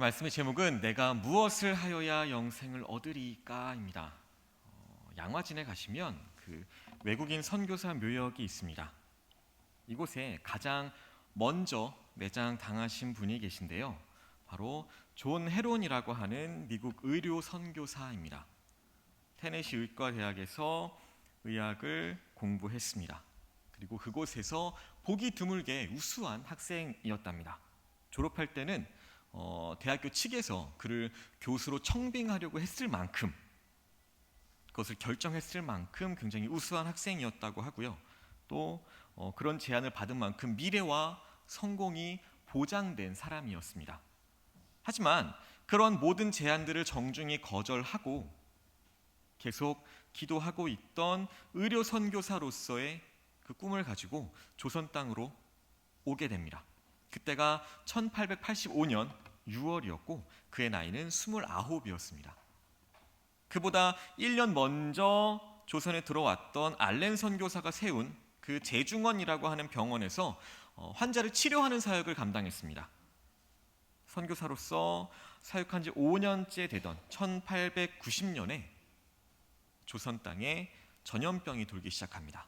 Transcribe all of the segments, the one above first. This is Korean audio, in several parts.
말씀의 제목은 내가 무엇을 하여야 영생을 얻으리까입니다. 양화진에 가시면 그 외국인 선교사 묘역이 있습니다. 이곳에 가장 먼저 매장 당하신 분이 계신데요. 바로 존 헤론이라고 하는 미국 의료 선교사입니다. 테네시 의과대학에서 의학을 공부했습니다. 그리고 그곳에서 보기 드물게 우수한 학생이었답니다. 졸업할 때는 대학교 측에서 그를 교수로 청빙하려고 했을 만큼, 그것을 결정했을 만큼 굉장히 우수한 학생이었다고 하고요. 또 그런 제안을 받은 만큼 미래와 성공이 보장된 사람이었습니다. 하지만 그런 모든 제안들을 정중히 거절하고 계속 기도하고 있던 의료 선교사로서의 그 꿈을 가지고 조선 땅으로 오게 됩니다. 그때가 1885년 6월이었고 그의 나이는 29이었습니다. 그보다 1년 먼저 조선에 들어왔던 알렌 선교사가 세운 그 제중원이라고 하는 병원에서 환자를 치료하는 사역을 감당했습니다. 선교사로서 사역한 지 5년째 되던 1890년에 조선 땅에 전염병이 돌기 시작합니다.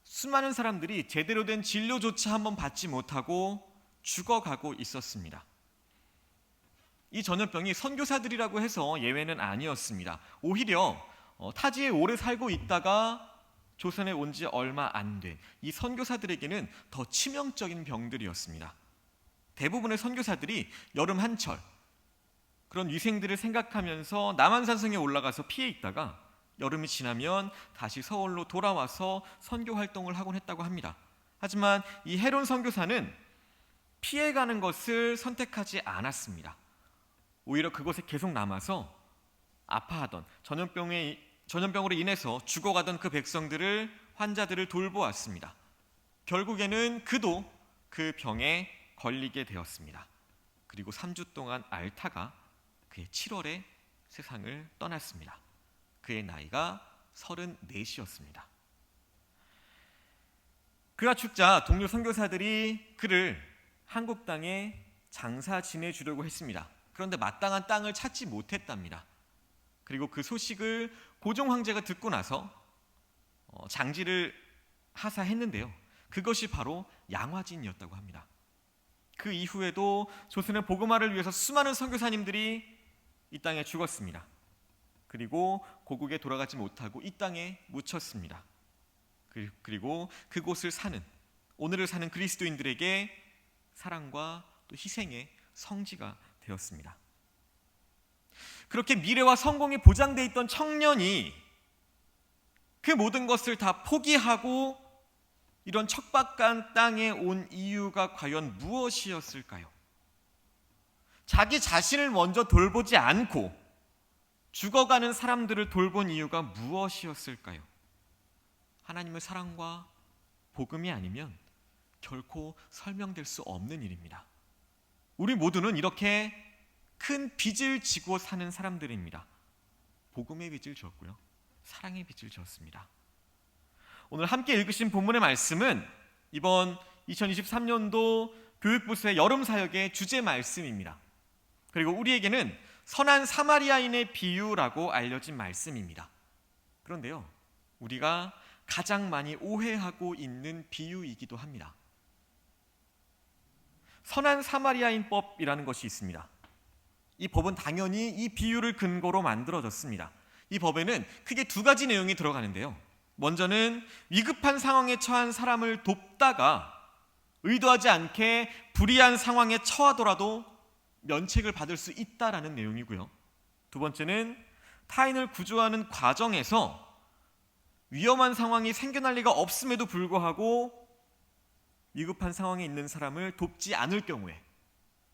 수많은 사람들이 제대로 된 진료조차 한번 받지 못하고 죽어가고 있었습니다. 이 전염병이 선교사들이라고 해서 예외는 아니었습니다. 오히려 타지에 오래 살고 있다가 조선에 온 지 얼마 안 된 이 선교사들에게는 더 치명적인 병들이었습니다. 대부분의 선교사들이 여름 한철 그런 위생들을 생각하면서 남한산성에 올라가서 피해 있다가 여름이 지나면 다시 서울로 돌아와서 선교 활동을 하곤 했다고 합니다. 하지만 이 헤론 선교사는 피해가는 것을 선택하지 않았습니다. 오히려 그곳에 계속 남아서 아파하던 전염병으로 인해서 죽어가던 그 백성들을, 환자들을 돌보았습니다. 결국에는 그도 그 병에 걸리게 되었습니다. 그리고 3주 동안 앓다가 그의 7월에 세상을 떠났습니다. 그의 나이가 34이었습니다. 그가 죽자 동료 선교사들이 그를 한국 땅에 장사 지내주려고 했습니다. 그런데 마땅한 땅을 찾지 못했답니다. 그리고 그 소식을 고종 황제가 듣고 나서 장지를 하사했는데요. 그것이 바로 양화진이었다고 합니다. 그 이후에도 조선의 복음화를 위해서 수많은 선교사님들이 이 땅에 죽었습니다. 그리고 고국에 돌아가지 못하고 이 땅에 묻혔습니다. 그리고 그곳을 사는, 오늘을 사는 그리스도인들에게 사랑과 또 희생의 성지가 되었습니다. 그렇게 미래와 성공이 보장되어 있던 청년이 그 모든 것을 다 포기하고 이런 척박한 땅에 온 이유가 과연 무엇이었을까요? 자기 자신을 먼저 돌보지 않고 죽어가는 사람들을 돌본 이유가 무엇이었을까요? 하나님의 사랑과 복음이 아니면 결코 설명될 수 없는 일입니다. 우리 모두는 이렇게 큰 빚을 지고 사는 사람들입니다. 복음의 빚을 졌고요, 사랑의 빚을 졌습니다. 오늘 함께 읽으신 본문의 말씀은 이번 2023년도 교육부서의 여름 사역의 주제 말씀입니다. 그리고 우리에게는 선한 사마리아인의 비유라고 알려진 말씀입니다. 그런데요, 우리가 가장 많이 오해하고 있는 비유이기도 합니다. 선한 사마리아인법이라는 것이 있습니다. 이 법은 당연히 이 비유를 근거로 만들어졌습니다. 이 법에는 크게 두 가지 내용이 들어가는데요. 먼저는 위급한 상황에 처한 사람을 돕다가 의도하지 않게 불의한 상황에 처하더라도 면책을 받을 수 있다라는 내용이고요. 두 번째는 타인을 구조하는 과정에서 위험한 상황이 생겨날 리가 없음에도 불구하고 위급한 상황에 있는 사람을 돕지 않을 경우에,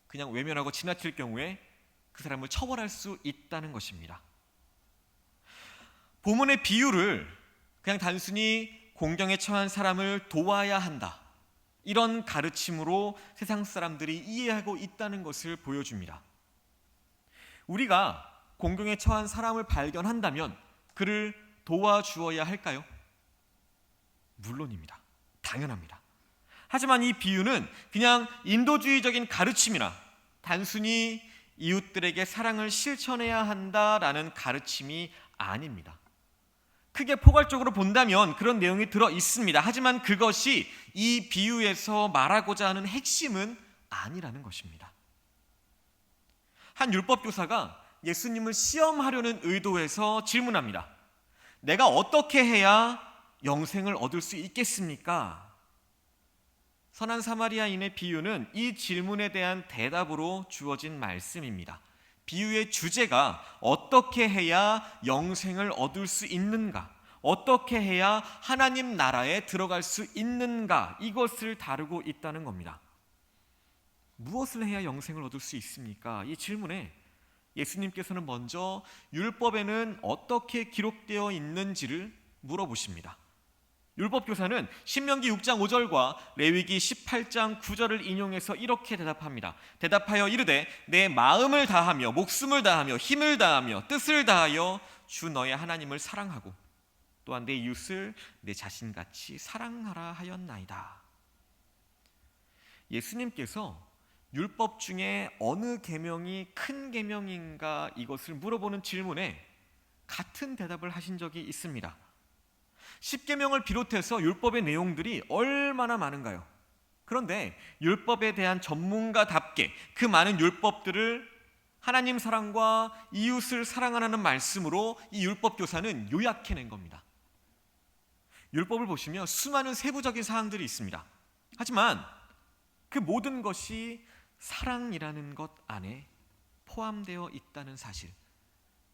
그냥 외면하고 지나칠 경우에 그 사람을 처벌할 수 있다는 것입니다. 본문의 비유를 그냥 단순히 공경에 처한 사람을 도와야 한다, 이런 가르침으로 세상 사람들이 이해하고 있다는 것을 보여줍니다. 우리가 공경에 처한 사람을 발견한다면 그를 도와주어야 할까요? 물론입니다. 당연합니다. 하지만 이 비유는 그냥 인도주의적인 가르침이나 단순히 이웃들에게 사랑을 실천해야 한다라는 가르침이 아닙니다. 크게 포괄적으로 본다면 그런 내용이 들어 있습니다. 하지만 그것이 이 비유에서 말하고자 하는 핵심은 아니라는 것입니다. 한 율법교사가 예수님을 시험하려는 의도에서 질문합니다. 내가 어떻게 해야 영생을 얻을 수 있겠습니까? 선한 사마리아인의 비유는 이 질문에 대한 대답으로 주어진 말씀입니다. 비유의 주제가 어떻게 해야 영생을 얻을 수 있는가, 어떻게 해야 하나님 나라에 들어갈 수 있는가, 이것을 다루고 있다는 겁니다. 무엇을 해야 영생을 얻을 수 있습니까? 이 질문에 예수님께서는 먼저 율법에는 어떻게 기록되어 있는지를 물어보십니다. 율법교사는 신명기 6장 5절과 레위기 18장 9절을 인용해서 이렇게 대답합니다. 대답하여 이르되 내 마음을 다하며 목숨을 다하며 힘을 다하며 뜻을 다하여 주 너의 하나님을 사랑하고 또한 내 이웃을 내 자신같이 사랑하라 하였나이다. 예수님께서 율법 중에 어느 계명이 큰 계명인가 이것을 물어보는 질문에 같은 대답을 하신 적이 있습니다. 십계명을 비롯해서 율법의 내용들이 얼마나 많은가요? 그런데 율법에 대한 전문가답게 그 많은 율법들을 하나님 사랑과 이웃을 사랑하라는 말씀으로 이 율법교사는 요약해낸 겁니다. 율법을 보시면 수많은 세부적인 사항들이 있습니다. 하지만 그 모든 것이 사랑이라는 것 안에 포함되어 있다는 사실,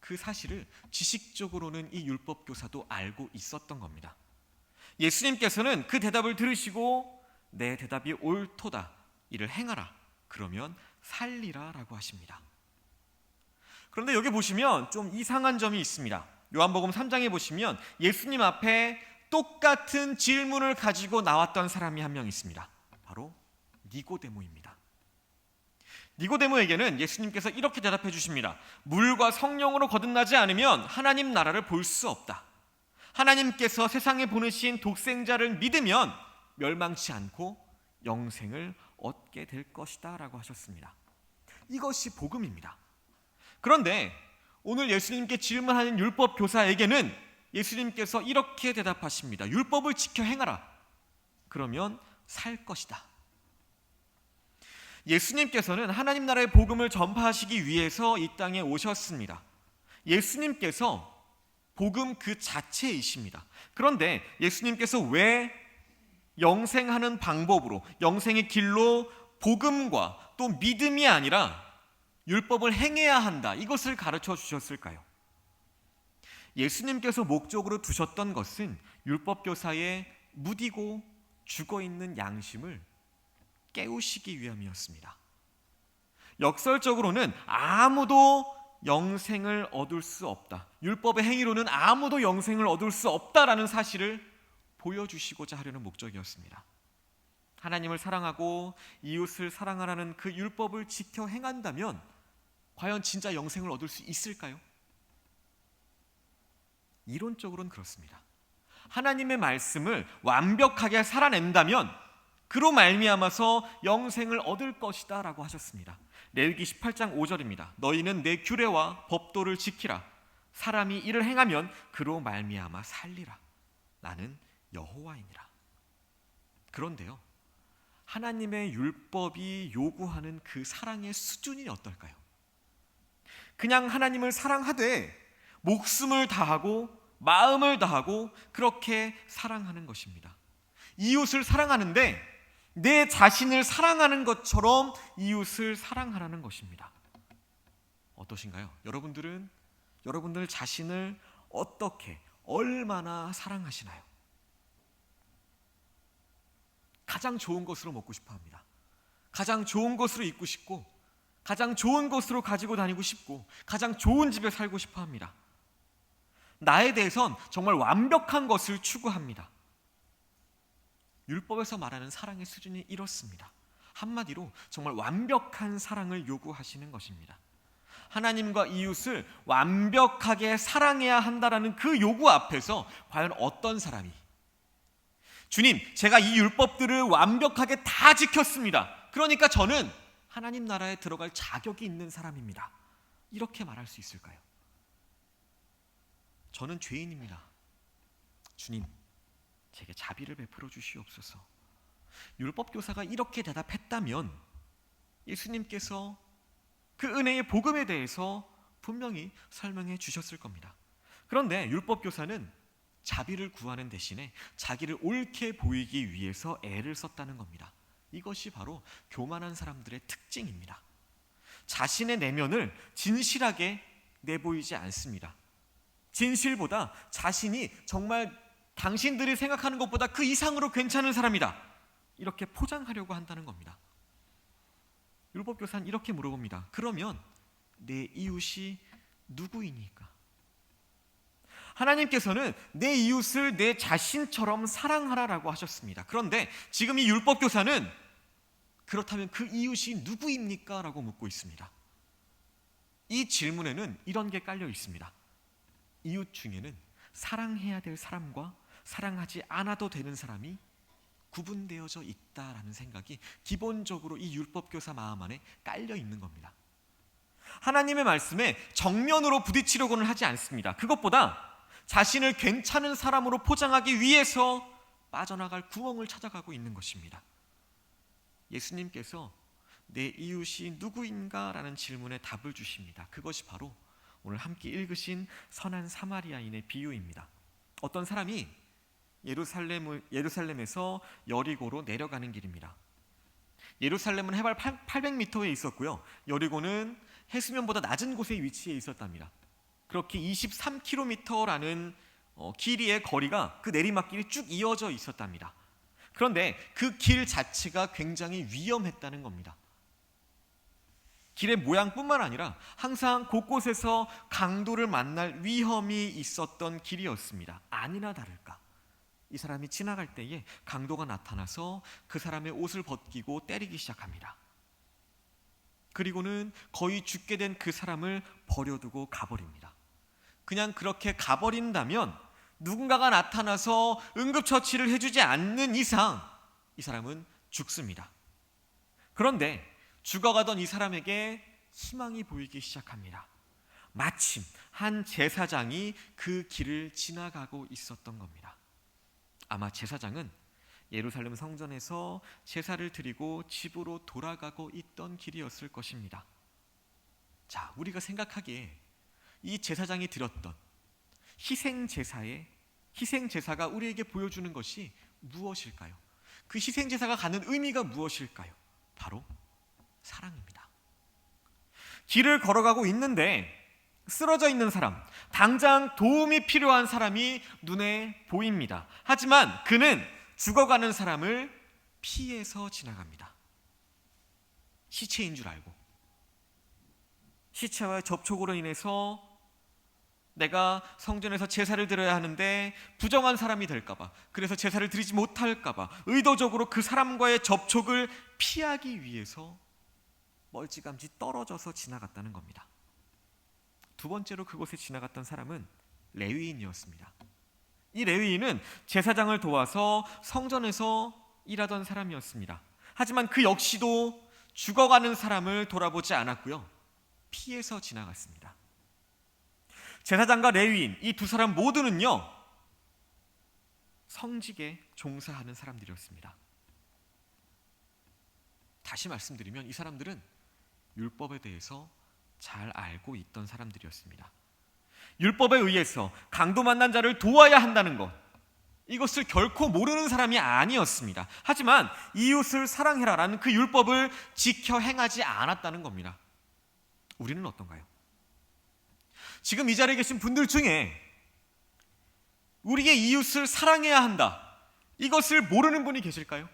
그 사실을 지식적으로는 이 율법교사도 알고 있었던 겁니다. 예수님께서는 그 대답을 들으시고 내 대답이 옳도다, 이를 행하라, 그러면 살리라 라고 하십니다. 그런데 여기 보시면 좀 이상한 점이 있습니다. 요한복음 3장에 보시면 예수님 앞에 똑같은 질문을 가지고 나왔던 사람이 한 명 있습니다. 바로 니고데모입니다. 니고데모에게는 예수님께서 이렇게 대답해 주십니다. 물과 성령으로 거듭나지 않으면 하나님 나라를 볼 수 없다. 하나님께서 세상에 보내신 독생자를 믿으면 멸망치 않고 영생을 얻게 될 것이다 라고 하셨습니다. 이것이 복음입니다. 그런데 오늘 예수님께 질문하는 율법 교사에게는 예수님께서 이렇게 대답하십니다. 율법을 지켜 행하라. 그러면 살 것이다. 예수님께서는 하나님 나라의 복음을 전파하시기 위해서 이 땅에 오셨습니다. 예수님께서 복음 그 자체이십니다. 그런데 예수님께서 왜 영생하는 방법으로, 영생의 길로 복음과 또 믿음이 아니라 율법을 행해야 한다, 이것을 가르쳐 주셨을까요? 예수님께서 목적으로 두셨던 것은 율법교사의 무디고 죽어있는 양심을 깨우시기 위함이었습니다. 역설적으로는 아무도 영생을 얻을 수 없다, 율법의 행위로는 아무도 영생을 얻을 수 없다라는 사실을 보여주시고자 하려는 목적이었습니다. 하나님을 사랑하고 이웃을 사랑하라는 그 율법을 지켜 행한다면 과연 진짜 영생을 얻을 수 있을까요? 이론적으로는 그렇습니다. 하나님의 말씀을 완벽하게 살아낸다면 그로 말미암아서 영생을 얻을 것이다 라고 하셨습니다. 레위기 18장 5절입니다. 너희는 내 규례와 법도를 지키라. 사람이 이를 행하면 그로 말미암아 살리라. 나는 여호와이니라. 그런데요, 하나님의 율법이 요구하는 그 사랑의 수준이 어떨까요? 그냥 하나님을 사랑하되 목숨을 다하고 마음을 다하고 그렇게 사랑하는 것입니다. 이웃을 사랑하는데 내 자신을 사랑하는 것처럼 이웃을 사랑하라는 것입니다. 어떠신가요? 여러분들 자신을 어떻게, 얼마나 사랑하시나요? 가장 좋은 것으로 먹고 싶어 합니다. 가장 좋은 것으로 입고 싶고, 가장 좋은 것으로 가지고 다니고 싶고, 가장 좋은 집에 살고 싶어 합니다. 나에 대해선 정말 완벽한 것을 추구합니다. 율법에서 말하는 사랑의 수준이 이렇습니다. 한마디로 정말 완벽한 사랑을 요구하시는 것입니다. 하나님과 이웃을 완벽하게 사랑해야 한다라는 그 요구 앞에서 과연 어떤 사람이, 주님, 제가 이 율법들을 완벽하게 다 지켰습니다, 그러니까 저는 하나님 나라에 들어갈 자격이 있는 사람입니다. 이렇게 말할 수 있을까요? 저는 죄인입니다. 주님, 제게 자비를 베풀어 주시옵소서. 율법교사가 이렇게 대답했다면 예수님께서 그 은혜의 복음에 대해서 분명히 설명해 주셨을 겁니다. 그런데 율법교사는 자비를 구하는 대신에 자기를 옳게 보이기 위해서 애를 썼다는 겁니다. 이것이 바로 교만한 사람들의 특징입니다. 자신의 내면을 진실하게 내보이지 않습니다. 진실보다 자신이 정말 당신들이 생각하는 것보다 그 이상으로 괜찮은 사람이다, 이렇게 포장하려고 한다는 겁니다. 율법교사는 이렇게 물어봅니다. 그러면 내 이웃이 누구이니까? 하나님께서는 내 이웃을 내 자신처럼 사랑하라라고 하셨습니다. 그런데 지금 이 율법교사는 그렇다면 그 이웃이 누구입니까? 라고 묻고 있습니다. 이 질문에는 이런 게 깔려 있습니다. 이웃 중에는 사랑해야 될 사람과 사랑하지 않아도 되는 사람이 구분되어져 있다라는 생각이 기본적으로 이 율법교사 마음 안에 깔려 있는 겁니다. 하나님의 말씀에 정면으로 부딪히려고는 하지 않습니다. 그것보다 자신을 괜찮은 사람으로 포장하기 위해서 빠져나갈 구멍을 찾아가고 있는 것입니다. 예수님께서 내 이웃이 누구인가? 라는 질문에 답을 주십니다. 그것이 바로 오늘 함께 읽으신 선한 사마리아인의 비유입니다. 어떤 사람이 예루살렘에서 여리고로 내려가는 길입니다. 예루살렘은 해발 800m에 있었고요, 여리고는 해수면보다 낮은 곳에 위치해 있었답니다. 그렇게 23km라는 길이의 거리가 그 내리막길이 쭉 이어져 있었답니다. 그런데 그 길 자체가 굉장히 위험했다는 겁니다. 길의 모양뿐만 아니라 항상 곳곳에서 강도를 만날 위험이 있었던 길이었습니다. 아니나 다를까, 이 사람이 지나갈 때에 강도가 나타나서 그 사람의 옷을 벗기고 때리기 시작합니다. 그리고는 거의 죽게 된 그 사람을 버려두고 가버립니다. 그냥 그렇게 가버린다면 누군가가 나타나서 응급처치를 해주지 않는 이상 이 사람은 죽습니다. 그런데 죽어가던 이 사람에게 희망이 보이기 시작합니다. 마침 한 제사장이 그 길을 지나가고 있었던 겁니다. 아마 제사장은 예루살렘 성전에서 제사를 드리고 집으로 돌아가고 있던 길이었을 것입니다. 자, 우리가 생각하기에 이 제사장이 드렸던 희생제사가 우리에게 보여주는 것이 무엇일까요? 그 희생제사가 갖는 의미가 무엇일까요? 바로 사랑입니다. 길을 걸어가고 있는데 쓰러져 있는 사람, 당장 도움이 필요한 사람이 눈에 보입니다. 하지만 그는 죽어가는 사람을 피해서 지나갑니다. 시체인 줄 알고, 시체와의 접촉으로 인해서 내가 성전에서 제사를 드려야 하는데 부정한 사람이 될까봐, 그래서 제사를 드리지 못할까봐 의도적으로 그 사람과의 접촉을 피하기 위해서 멀찌감치 떨어져서 지나갔다는 겁니다. 두 번째로 그곳에 지나갔던 사람은 레위인이었습니다. 이 레위인은 제사장을 도와서 성전에서 일하던 사람이었습니다. 하지만 그 역시도 죽어가는 사람을 돌아보지 않았고요, 피해서 지나갔습니다. 제사장과 레위인, 이 두 사람 모두는요, 성직에 종사하는 사람들이었습니다. 다시 말씀드리면 이 사람들은 율법에 대해서 잘 알고 있던 사람들이었습니다. 율법에 의해서 강도 만난 자를 도와야 한다는 것, 이것을 결코 모르는 사람이 아니었습니다. 하지만 이웃을 사랑해라라는 그 율법을 지켜 행하지 않았다는 겁니다. 우리는 어떤가요? 지금 이 자리에 계신 분들 중에 우리의 이웃을 사랑해야 한다, 이것을 모르는 분이 계실까요?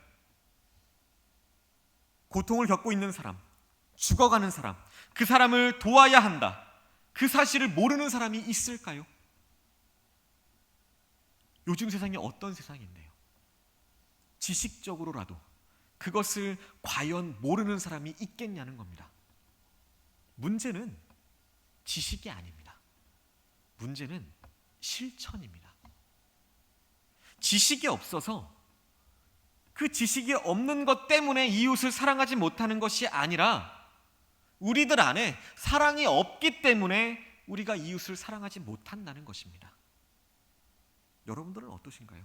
고통을 겪고 있는 사람, 죽어가는 사람, 그 사람을 도와야 한다, 그 사실을 모르는 사람이 있을까요? 요즘 세상이 어떤 세상인데요, 지식적으로라도 그것을 과연 모르는 사람이 있겠냐는 겁니다. 문제는 지식이 아닙니다. 문제는 실천입니다. 지식이 없어서 그 지식이 없는 것 때문에 이웃을 사랑하지 못하는 것이 아니라 우리들 안에 사랑이 없기 때문에 우리가 이웃을 사랑하지 못한다는 것입니다. 여러분들은 어떠신가요?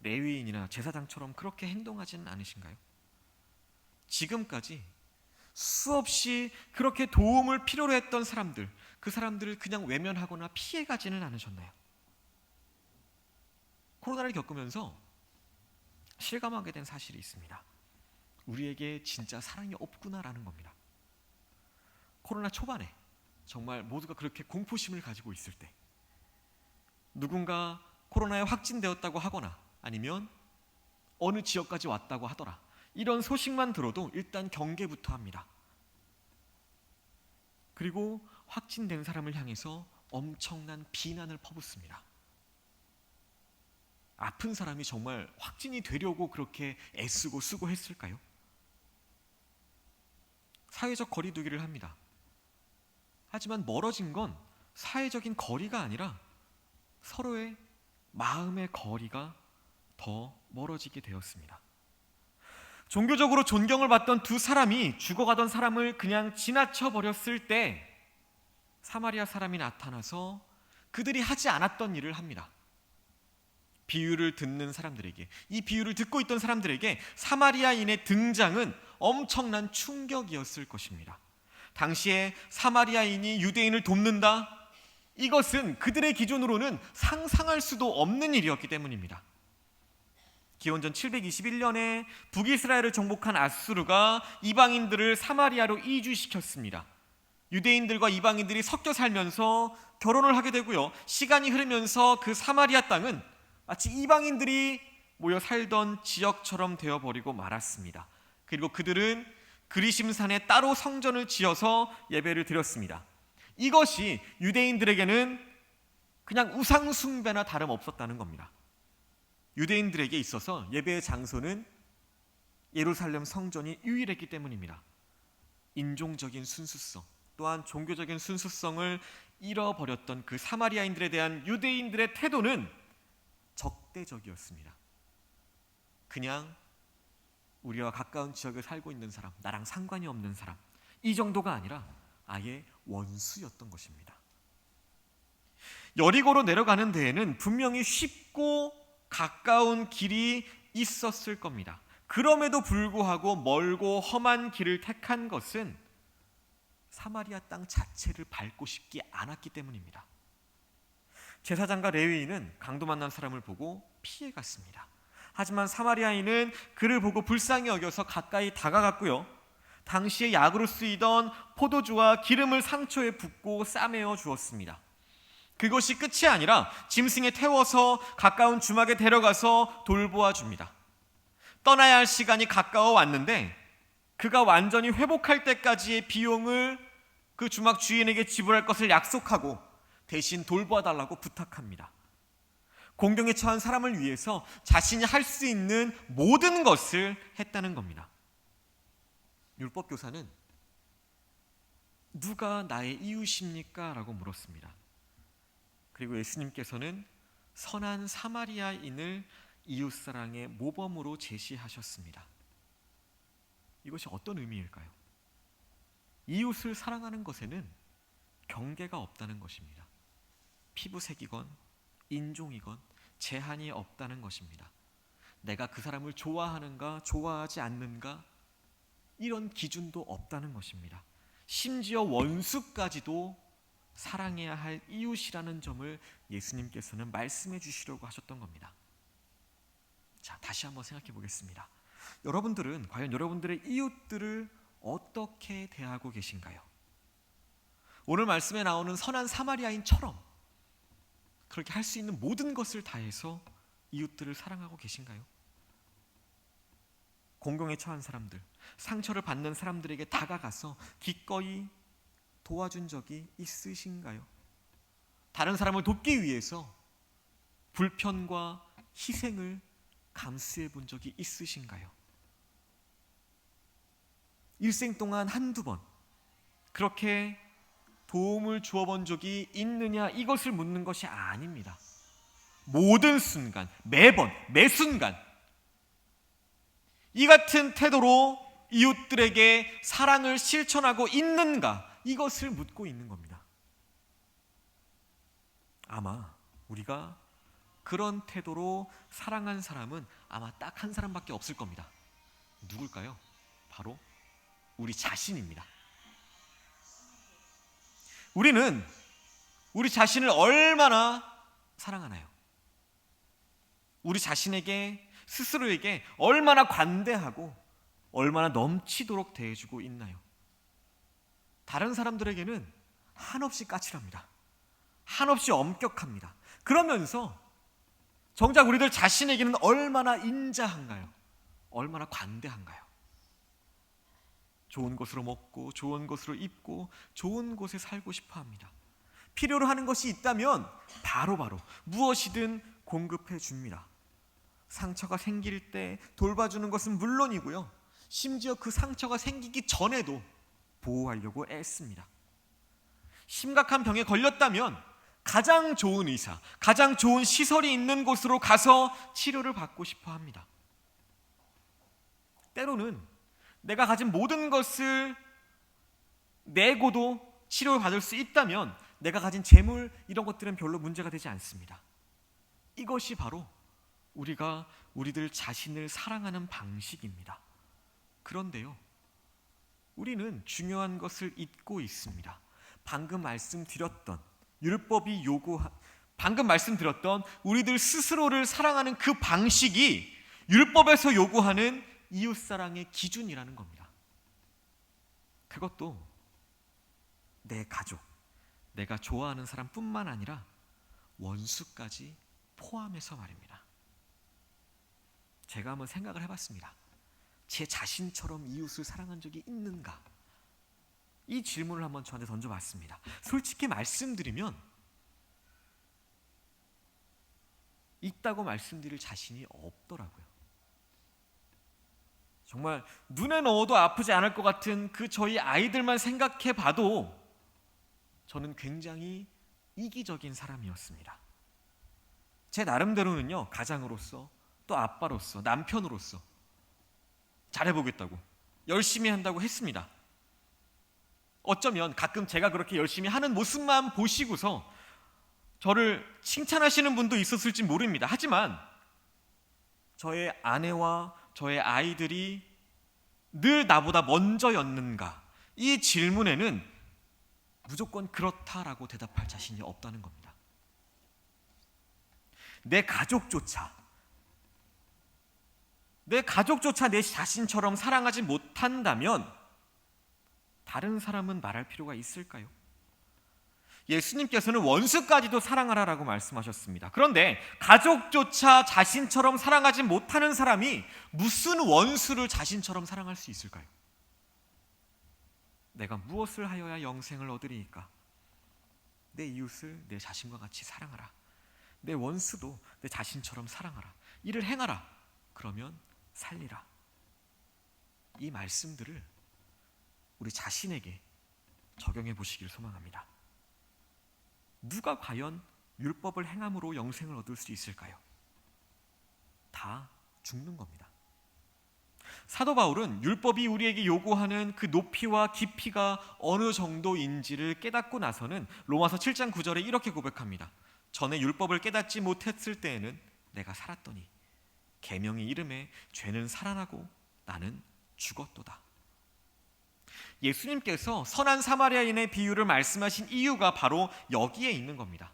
레위인이나 제사장처럼 그렇게 행동하지는 않으신가요? 지금까지 수없이 그렇게 도움을 필요로 했던 사람들, 그 사람들을 그냥 외면하거나 피해가지는 않으셨나요? 코로나를 겪으면서 실감하게 된 사실이 있습니다. 우리에게 진짜 사랑이 없구나라는 겁니다. 코로나 초반에 정말 모두가 그렇게 공포심을 가지고 있을 때 누군가 코로나에 확진되었다고 하거나 아니면 어느 지역까지 왔다고 하더라, 이런 소식만 들어도 일단 경계부터 합니다. 그리고 확진된 사람을 향해서 엄청난 비난을 퍼붓습니다. 아픈 사람이 정말 확진이 되려고 그렇게 애쓰고 수고했을까요? 사회적 거리두기를 합니다. 하지만 멀어진 건 사회적인 거리가 아니라 서로의 마음의 거리가 더 멀어지게 되었습니다. 종교적으로 존경을 받던 두 사람이 죽어가던 사람을 그냥 지나쳐 버렸을 때 사마리아 사람이 나타나서 그들이 하지 않았던 일을 합니다. 비유를 듣는 사람들에게, 이 비유를 듣고 있던 사람들에게 사마리아인의 등장은 엄청난 충격이었을 것입니다. 당시에 사마리아인이 유대인을 돕는다? 이것은 그들의 기준으로는 상상할 수도 없는 일이었기 때문입니다. 기원전 721년에 북이스라엘을 정복한 아수르가 이방인들을 사마리아로 이주시켰습니다. 유대인들과 이방인들이 섞여 살면서 결혼을 하게 되고요. 시간이 흐르면서 그 사마리아 땅은 마치 이방인들이 모여 살던 지역처럼 되어버리고 말았습니다. 그리고 그들은 그리심산에 따로 성전을 지어서 예배를 드렸습니다. 이것이 유대인들에게는 그냥 우상숭배나 다름없었다는 겁니다. 유대인들에게 있어서 예배의 장소는 예루살렘 성전이 유일했기 때문입니다. 인종적인 순수성, 또한 종교적인 순수성을 잃어버렸던 그 사마리아인들에 대한 유대인들의 태도는 적대적이었습니다. 그냥 우리와 가까운 지역에 살고 있는 사람, 나랑 상관이 없는 사람, 이 정도가 아니라 아예 원수였던 것입니다. 여리고로 내려가는 데에는 분명히 쉽고 가까운 길이 있었을 겁니다. 그럼에도 불구하고 멀고 험한 길을 택한 것은 사마리아 땅 자체를 밟고 싶지 않았기 때문입니다. 제사장과 레위인은 강도 만난 사람을 보고 피해갔습니다. 하지만 사마리아인은 그를 보고 불쌍히 여겨서 가까이 다가갔고요. 당시에 약으로 쓰이던 포도주와 기름을 상처에 붓고 싸매어 주었습니다. 그것이 끝이 아니라 짐승에 태워서 가까운 주막에 데려가서 돌보아 줍니다. 떠나야 할 시간이 가까워 왔는데 그가 완전히 회복할 때까지의 비용을 그 주막 주인에게 지불할 것을 약속하고 대신 돌보아 달라고 부탁합니다. 공경에 처한 사람을 위해서 자신이 할 수 있는 모든 것을 했다는 겁니다. 율법교사는 누가 나의 이웃입니까? 라고 물었습니다. 그리고 예수님께서는 선한 사마리아인을 이웃사랑의 모범으로 제시하셨습니다. 이것이 어떤 의미일까요? 이웃을 사랑하는 것에는 경계가 없다는 것입니다. 피부색이건 인종이건 제한이 없다는 것입니다. 내가 그 사람을 좋아하는가 좋아하지 않는가 이런 기준도 없다는 것입니다. 심지어 원수까지도 사랑해야 할 이웃이라는 점을 예수님께서는 말씀해 주시려고 하셨던 겁니다. 자, 다시 한번 생각해 보겠습니다. 여러분들은 과연 여러분들의 이웃들을 어떻게 대하고 계신가요? 오늘 말씀에 나오는 선한 사마리아인처럼 그렇게 할 수 있는 모든 것을 다해서 이웃들을 사랑하고 계신가요? 공경에 처한 사람들, 상처를 받는 사람들에게 다가가서 기꺼이 도와준 적이 있으신가요? 다른 사람을 돕기 위해서 불편과 희생을 감수해 본 적이 있으신가요? 일생 동안 한두 번 그렇게 도움을 주어 본 적이 있느냐, 이것을 묻는 것이 아닙니다. 모든 순간, 매번, 매 순간 이 같은 태도로 이웃들에게 사랑을 실천하고 있는가? 이것을 묻고 있는 겁니다. 아마 우리가 그런 태도로 사랑한 사람은 아마 딱 한 사람밖에 없을 겁니다. 누굴까요? 바로 우리 자신입니다. 우리는 우리 자신을 얼마나 사랑하나요? 우리 자신에게, 스스로에게 얼마나 관대하고 얼마나 넘치도록 대해주고 있나요? 다른 사람들에게는 한없이 까칠합니다. 한없이 엄격합니다. 그러면서 정작 우리들 자신에게는 얼마나 인자한가요? 얼마나 관대한가요? 좋은 곳으로 먹고 좋은 곳으로 입고 좋은 곳에 살고 싶어 합니다. 필요로 하는 것이 있다면 바로바로 무엇이든 공급해 줍니다. 상처가 생길 때 돌봐주는 것은 물론이고요, 심지어 그 상처가 생기기 전에도 보호하려고 애씁니다. 심각한 병에 걸렸다면 가장 좋은 의사, 가장 좋은 시설이 있는 곳으로 가서 치료를 받고 싶어 합니다. 때로는 내가 가진 모든 것을 내고도 치료를 받을 수 있다면 내가 가진 재물, 이런 것들은 별로 문제가 되지 않습니다. 이것이 바로 우리가 우리들 자신을 사랑하는 방식입니다. 그런데요, 우리는 중요한 것을 잊고 있습니다. 방금 말씀드렸던 우리들 스스로를 사랑하는 그 방식이 율법에서 요구하는 이웃사랑의 기준이라는 겁니다. 그것도 내 가족, 내가 좋아하는 사람뿐만 아니라 원수까지 포함해서 말입니다. 제가 한번 생각을 해봤습니다. 제 자신처럼 이웃을 사랑한 적이 있는가? 이 질문을 한번 저한테 던져봤습니다. 솔직히 말씀드리면 있다고 말씀드릴 자신이 없더라고요. 정말 눈에 넣어도 아프지 않을 것 같은 그 저희 아이들만 생각해 봐도 저는 굉장히 이기적인 사람이었습니다. 제 나름대로는요, 가장으로서, 또 아빠로서, 남편으로서 잘해보겠다고, 열심히 한다고 했습니다. 어쩌면 가끔 제가 그렇게 열심히 하는 모습만 보시고서 저를 칭찬하시는 분도 있었을지 모릅니다. 하지만 저의 아내와 저의 아이들이 늘 나보다 먼저였는가? 이 질문에는 무조건 그렇다라고 대답할 자신이 없다는 겁니다. 내 가족조차 내 자신처럼 사랑하지 못한다면 다른 사람은 말할 필요가 있을까요? 예수님께서는 원수까지도 사랑하라라고 말씀하셨습니다. 그런데 가족조차 자신처럼 사랑하지 못하는 사람이 무슨 원수를 자신처럼 사랑할 수 있을까요? 내가 무엇을 하여야 영생을 얻으리이까? 내 이웃을 내 자신과 같이 사랑하라. 내 원수도 내 자신처럼 사랑하라. 이를 행하라. 그러면 살리라. 이 말씀들을 우리 자신에게 적용해 보시길 소망합니다. 누가 과연 율법을 행함으로 영생을 얻을 수 있을까요? 다 죽는 겁니다. 사도 바울은 율법이 우리에게 요구하는 그 높이와 깊이가 어느 정도인지를 깨닫고 나서는 로마서 7장 9절에 이렇게 고백합니다. 전에 율법을 깨닫지 못했을 때에는 내가 살았더니 계명의 이름에 죄는 살아나고 나는 죽었도다. 예수님께서 선한 사마리아인의 비유를 말씀하신 이유가 바로 여기에 있는 겁니다.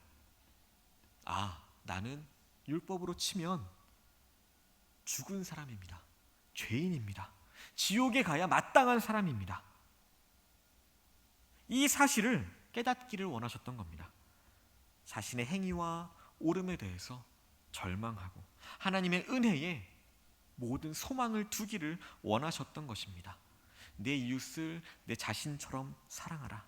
나는 율법으로 치면 죽은 사람입니다. 죄인입니다. 지옥에 가야 마땅한 사람입니다. 이 사실을 깨닫기를 원하셨던 겁니다. 자신의 행위와 옳음에 대해서 절망하고 하나님의 은혜에 모든 소망을 두기를 원하셨던 것입니다. 내 이웃을 내 자신처럼 사랑하라.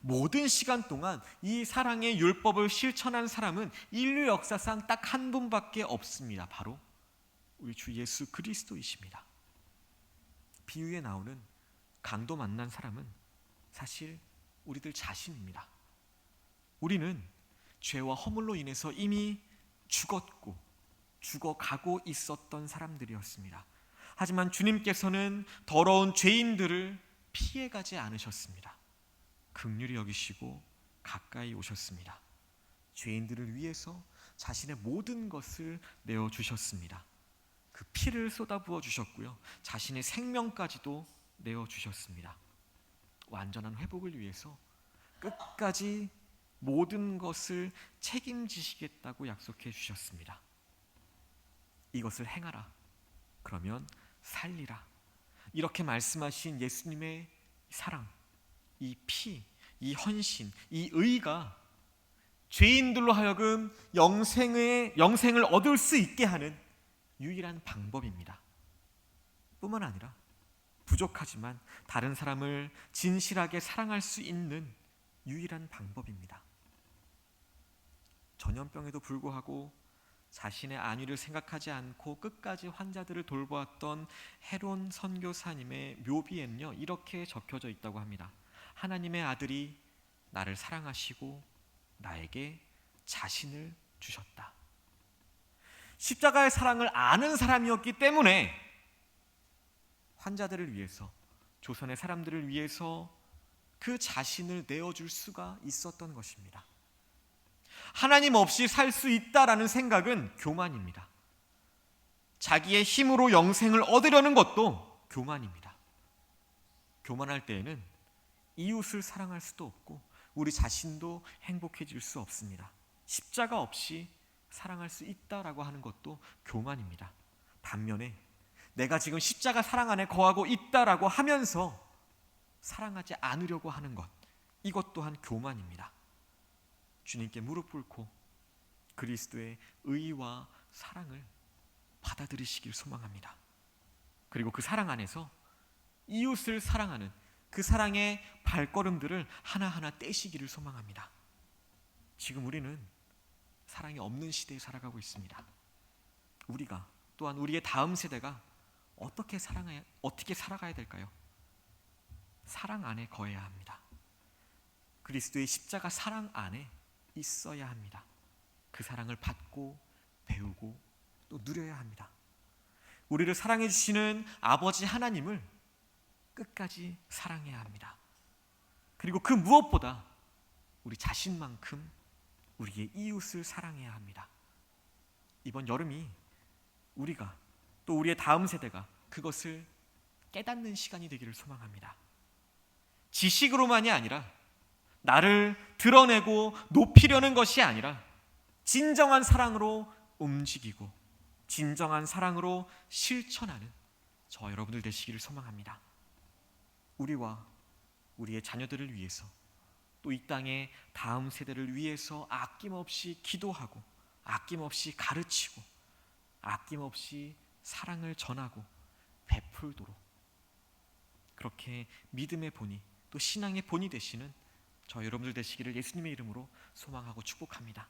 모든 시간 동안 이 사랑의 율법을 실천한 사람은 인류 역사상 딱 한 분밖에 없습니다. 바로 우리 주 예수 그리스도이십니다. 비유에 나오는 강도 만난 사람은 사실 우리들 자신입니다. 우리는 죄와 허물로 인해서 이미 죽었고 죽어가고 있었던 사람들이었습니다. 하지만 주님께서는 더러운 죄인들을 피해가지 않으셨습니다. 긍휼히 여기시고 가까이 오셨습니다. 죄인들을 위해서 자신의 모든 것을 내어주셨습니다. 그 피를 쏟아부어 주셨고요, 자신의 생명까지도 내어주셨습니다. 완전한 회복을 위해서 끝까지 모든 것을 책임지시겠다고 약속해 주셨습니다. 이것을 행하라, 그러면 살리라. 이렇게 말씀하신 예수님의 사랑, 이 피, 이 헌신, 이 의가 죄인들로 하여금 영생을 얻을 수 있게 하는 유일한 방법입니다. 뿐만 아니라 부족하지만 다른 사람을 진실하게 사랑할 수 있는 유일한 방법입니다. 전염병에도 불구하고 자신의 안위를 생각하지 않고 끝까지 환자들을 돌보았던 헤론 선교사님의 묘비에는요, 이렇게 적혀져 있다고 합니다. 하나님의 아들이 나를 사랑하시고 나에게 자신을 주셨다. 십자가의 사랑을 아는 사람이었기 때문에 환자들을 위해서, 조선의 사람들을 위해서 그 자신을 내어줄 수가 있었던 것입니다. 하나님 없이 살 수 있다라는 생각은 교만입니다. 자기의 힘으로 영생을 얻으려는 것도 교만입니다. 교만할 때에는 이웃을 사랑할 수도 없고 우리 자신도 행복해질 수 없습니다. 십자가 없이 사랑할 수 있다라고 하는 것도 교만입니다. 반면에 내가 지금 십자가 사랑 안에 거하고 있다라고 하면서 사랑하지 않으려고 하는 것, 이것 또한 교만입니다. 주님께 무릎 꿇고 그리스도의 의와 사랑을 받아들이시길 소망합니다. 그리고 그 사랑 안에서 이웃을 사랑하는 그 사랑의 발걸음들을 하나하나 떼시기를 소망합니다. 지금 우리는 사랑이 없는 시대에 살아가고 있습니다. 우리가, 또한 우리의 다음 세대가 어떻게 살아가야 될까요? 사랑 안에 거해야 합니다. 그리스도의 십자가 사랑 안에 있어야 합니다. 그 사랑을 받고 배우고 또 누려야 합니다. 우리를 사랑해 주시는 아버지 하나님을 끝까지 사랑해야 합니다. 그리고 그 무엇보다 우리 자신만큼 우리의 이웃을 사랑해야 합니다. 이번 여름이 우리가, 또 우리의 다음 세대가 그것을 깨닫는 시간이 되기를 소망합니다. 지식으로만이 아니라, 나를 드러내고 높이려는 것이 아니라 진정한 사랑으로 움직이고 진정한 사랑으로 실천하는 저와 여러분들 되시기를 소망합니다. 우리와 우리의 자녀들을 위해서, 또 이 땅의 다음 세대를 위해서 아낌없이 기도하고 아낌없이 가르치고 아낌없이 사랑을 전하고 베풀도록, 그렇게 믿음의 본이, 또 신앙의 본이 되시는 저 여러분들 되시기를 예수님의 이름으로 소망하고 축복합니다.